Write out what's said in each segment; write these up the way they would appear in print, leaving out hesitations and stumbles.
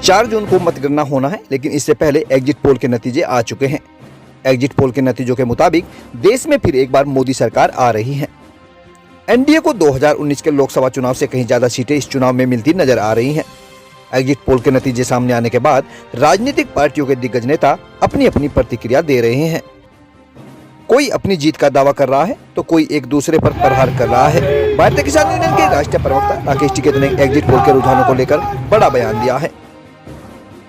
4 जून को मतगणना होना है, लेकिन इससे पहले एग्जिट पोल के नतीजे आ चुके हैं। एग्जिट पोल के नतीजों के मुताबिक देश में फिर एक बार मोदी सरकार आ रही है। एनडीए को 2019 के लोकसभा चुनाव से कहीं ज्यादा सीटें इस चुनाव में मिलती नजर आ रही हैं। एग्जिट पोल के नतीजे सामने आने के बाद राजनीतिक पार्टियों के दिग्गज नेता अपनी अपनी प्रतिक्रिया दे रहे हैं। कोई अपनी जीत का दावा कर रहा है तो कोई एक दूसरे पर प्रहार कर रहा है। भारतीय किसान यूनियन के राष्ट्रीय प्रवक्ता राकेश टिकैत ने एग्जिट पोल के रुझानों को लेकर बड़ा बयान दिया है।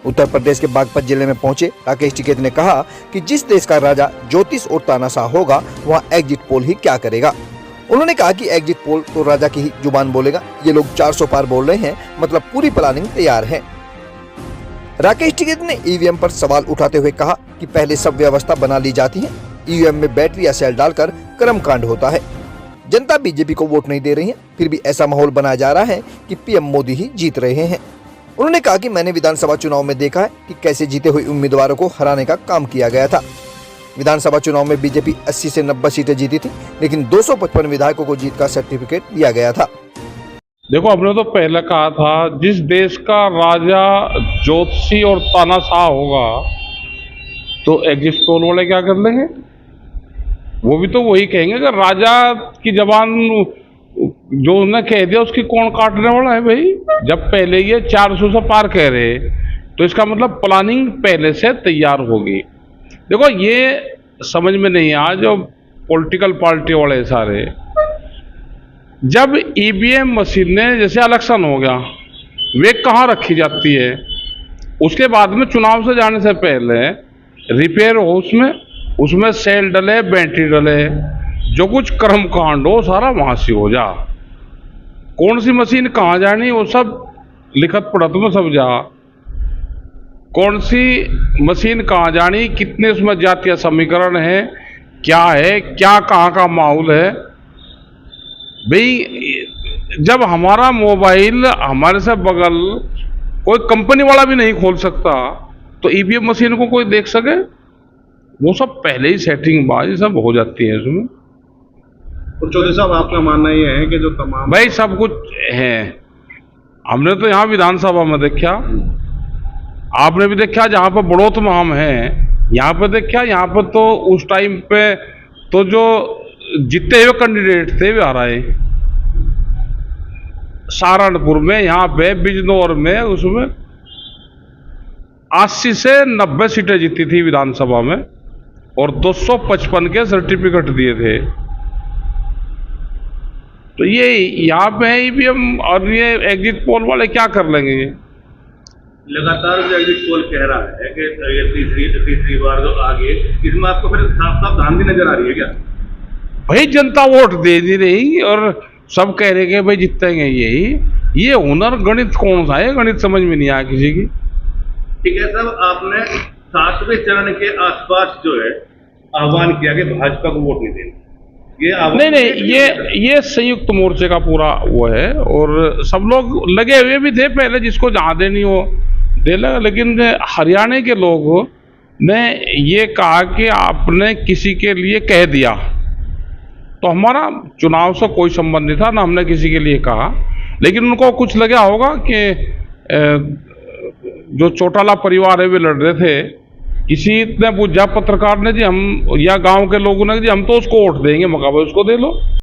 उत्तर प्रदेश के बागपत जिले में पहुंचे राकेश टिकैत ने कहा कि जिस देश का राजा ज्योतिष और तानाशाह होगा, वहां एग्जिट पोल ही क्या करेगा। उन्होंने कहा कि एग्जिट पोल तो राजा की ही जुबान बोलेगा। ये लोग 400 पार बोल रहे हैं, मतलब पूरी प्लानिंग तैयार है। राकेश टिकैत ने ईवीएम पर सवाल उठाते हुए कहा कि पहले सब व्यवस्था बना ली जाती है, ईवीएम में बैटरी या सेल डालकर कर्मकांड होता है। जनता बीजेपी को वोट नहीं दे रही है, फिर भी ऐसा माहौल बनाया जा रहा है कि पीएम मोदी ही जीत रहे हैं। उन्होंने कहा कि मैंने विधानसभा चुनाव में देखा है कि कैसे जीते हुए उम्मीदवारों को हराने का काम किया गया था। विधानसभा चुनाव में बीजेपी 80 से 90 सीटें जीती थी, लेकिन 255 विधायकों को जीत का सर्टिफिकेट दिया गया था। देखो, हमने तो पहले कहा था, जिस देश का राजा ज्योतिषी और तानाशाह होगा तो एग्जिट पोल वाले क्या कर लेंगे? वो भी तो वही कहेंगे कि राजा की जबान जो उन्होंने कह दिया उसकी कौन काटने वाला है भाई। जब पहले ये 400 से पार कह रहे तो इसका मतलब प्लानिंग पहले से तैयार होगी। देखो, ये समझ में नहीं आया जो पॉलिटिकल पार्टी वाले सारे, जब ईवीएम मशीनें जैसे इलेक्शन हो गया, वे कहाँ रखी जाती है? उसके बाद में चुनाव से जाने से पहले रिपेयर हो, उसमें सेल डले, बैटरी डले, जो कुछ कर्मकांड हो सारा वहां से हो जा। कौन सी मशीन कहाँ जानी वो सब लिखत पढ़त में सब जा। कौन सी मशीन कहाँ जानी, कितने उसमें जातीय समीकरण है, क्या है, क्या कहाँ का माहौल है भाई। जब हमारा मोबाइल हमारे से बगल कोई कंपनी वाला भी नहीं खोल सकता तो ईवीएम मशीन को कोई देख सके? वो सब पहले ही सेटिंग बाजी सब हो जाती है इसमें। तो चौधरी साहब, आपका मानना ये है कि जो तमाम भाई सब कुछ है। हमने तो यहाँ विधानसभा में देखा, आपने भी देखा जहाँ पर बढ़ोत माम है, यहाँ पर देखा, यहाँ पर तो उस टाइम पे तो जो जीते हुए कैंडिडेट थे वे हराए। सहारनपुर में, यहाँ पे बिजनौर में, उसमें 80 से 90 सीटें जीती थी विधानसभा में और 255 के सर्टिफिकेट दिए थे। तो ये यहाँ पे ईवीएम और ये एग्जिट पोल वाले क्या कर लेंगे? लगातार जो एग्जिट पोल कह रहा है कि ये तीसरी बार जो आगे, इसमें आपको फिर साफ साफ धांधली नजर आ रही है क्या? भाई जनता वोट दे नहीं रही और सब कह रहे कि भाई जीतेंगे यही। ये हुनर गणित कौन सा है? गणित समझ में नहीं आया किसी की। ठीक है साहब, आपने 7वें चरण के आसपास जो है आह्वान किया कि भाजपा को वोट नहीं देना। नहीं, ये संयुक्त मोर्चे का पूरा वो है और सब लोग लगे हुए भी थे पहले, जिसको जहाँ देनी हो दे लगा। लेकिन हरियाणा के लोगों ने ये कहा कि आपने किसी के लिए कह दिया, तो हमारा चुनाव से कोई संबंध नहीं था, ना हमने किसी के लिए कहा। लेकिन उनको कुछ लगा होगा कि जो चौटाला परिवार है वे लड़ रहे थे, किसी ने पूछा पत्रकार ने जी हम या गांव के लोगों ने जी हम तो उसको वोट देंगे, मकाबले उसको दे लो।